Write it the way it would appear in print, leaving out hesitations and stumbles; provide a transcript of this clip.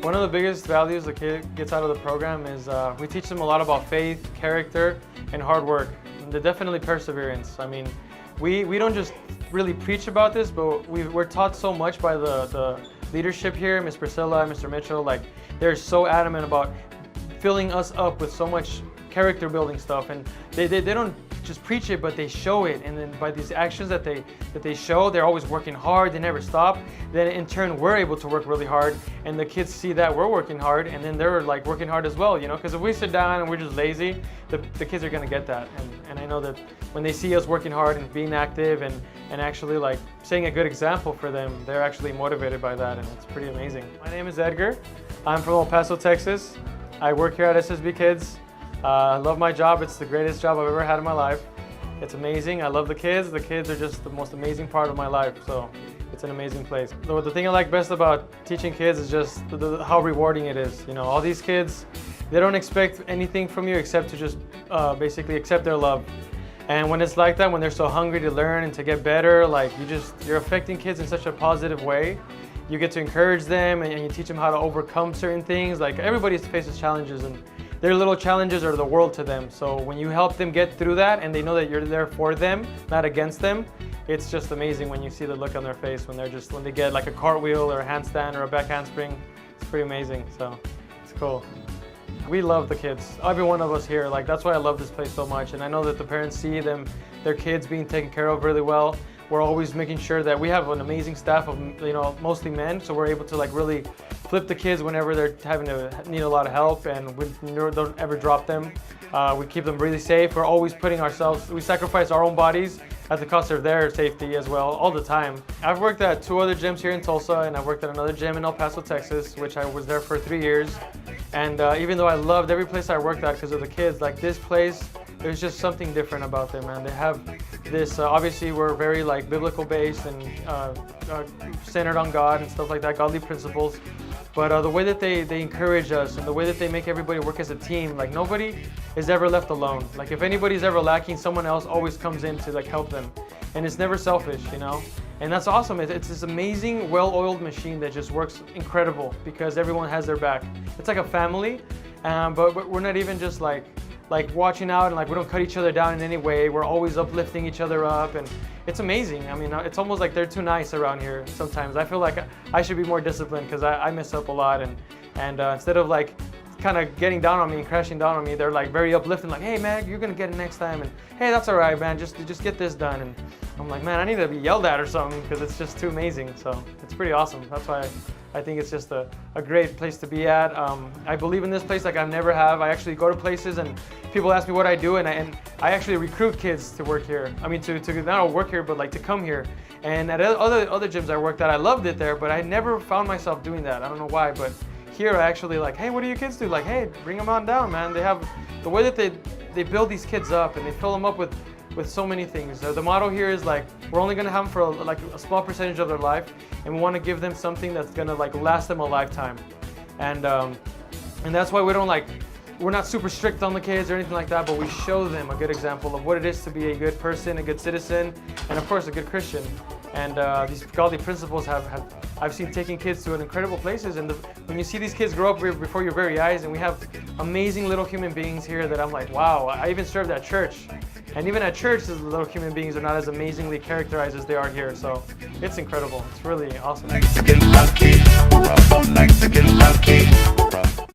One of the biggest values the kid gets out of the program is we teach them a lot about faith, character, and hard work. And definitely perseverance. I mean, we don't just really preach about this, but we're taught so much by the leadership here, Miss Priscilla and Mr. Mitchell. Like, they're so adamant about filling us up with so much character building stuff, and they don't just preach it, but they show it. And then by these actions that they show, they're always working hard, they never stop. Then in turn we're able to work really hard, and the kids see that we're working hard, and then they're like working hard as well, you know, because if we sit down and we're just lazy, the kids are going to get that. And I know that when they see us working hard and being active and actually like setting a good example for them, they're actually motivated by that, and it's pretty amazing. My name is Edgar. I'm from El Paso, Texas. I work here at SSB Kids. I love my job. It's the greatest job I've ever had in my life. It's amazing. I love the kids. The kids are just the most amazing part of my life, so it's an amazing place. The thing I like best about teaching kids is just how rewarding it is. You know, all these kids, they don't expect anything from you except to just basically accept their love. And when it's like that, when they're so hungry to learn and to get better, like you're affecting kids in such a positive way. You get to encourage them and you teach them how to overcome certain things. Like, everybody faces challenges, and their little challenges are the world to them. So when you help them get through that and they know that you're there for them, not against them, it's just amazing when you see the look on their face when they get like a cartwheel or a handstand or a back handspring. It's pretty amazing, so it's cool. We love the kids, every one of us here. Like, that's why I love this place so much, and I know that the parents see their kids being taken care of really well. We're always making sure that we have an amazing staff of, you know, mostly men, so we're able to like really flip the kids whenever they're having to need a lot of help, and we don't ever drop them. We keep them really safe. We're always we sacrifice our own bodies at the cost of their safety as well, all the time. I've worked at 2 other gyms here in Tulsa, and I've worked at another gym in El Paso, Texas, which I was there for 3 years. And even though I loved every place I worked at because of the kids, like this place, there's just something different about them, man. They have this, obviously we're very like biblical based and centered on God and stuff like that, godly principles. But the way that they encourage us and the way that they make everybody work as a team, like nobody is ever left alone. Like, if anybody's ever lacking, someone else always comes in to like help them. And it's never selfish, you know? And that's awesome. It's this amazing, well-oiled machine that just works incredible because everyone has their back. It's like a family, but we're not even just like watching out, and like we don't cut each other down in any way. We're always uplifting each other up, and it's amazing. I mean, it's almost like they're too nice around here sometimes. I feel like I should be more disciplined because I mess up a lot, and instead of like kind of getting down on me and crashing down on me, they're like very uplifting, like, hey man, you're gonna get it next time, and hey, that's all right, man, just get this done. And I'm like, man, I need to be yelled at or something because it's just too amazing. So it's pretty awesome. That's why I think it's just a great place to be at. I believe in this place like I've never have. I actually go to places and people ask me what I do, and I actually recruit kids to work here. I mean, to not only work here, but like to come here. And at other gyms I worked at, I loved it there, but I never found myself doing that. I don't know why, but here I actually like, hey, what do you kids do? Like, hey, bring them on down, man. They have the way that they build these kids up, and they fill them up with so many things. The motto here is like, we're only gonna have them for like a small percentage of their life, and we want to give them something that's gonna like last them a lifetime. And that's why we're not super strict on the kids or anything like that, but we show them a good example of what it is to be a good person, a good citizen, and of course a good Christian. And these godly principles I've seen taking kids to incredible places, and when you see these kids grow up before your very eyes, and we have amazing little human beings here that I'm like, wow. I even served at church, and even at church the little human beings are not as amazingly characterized as they are here, so it's incredible. It's really awesome.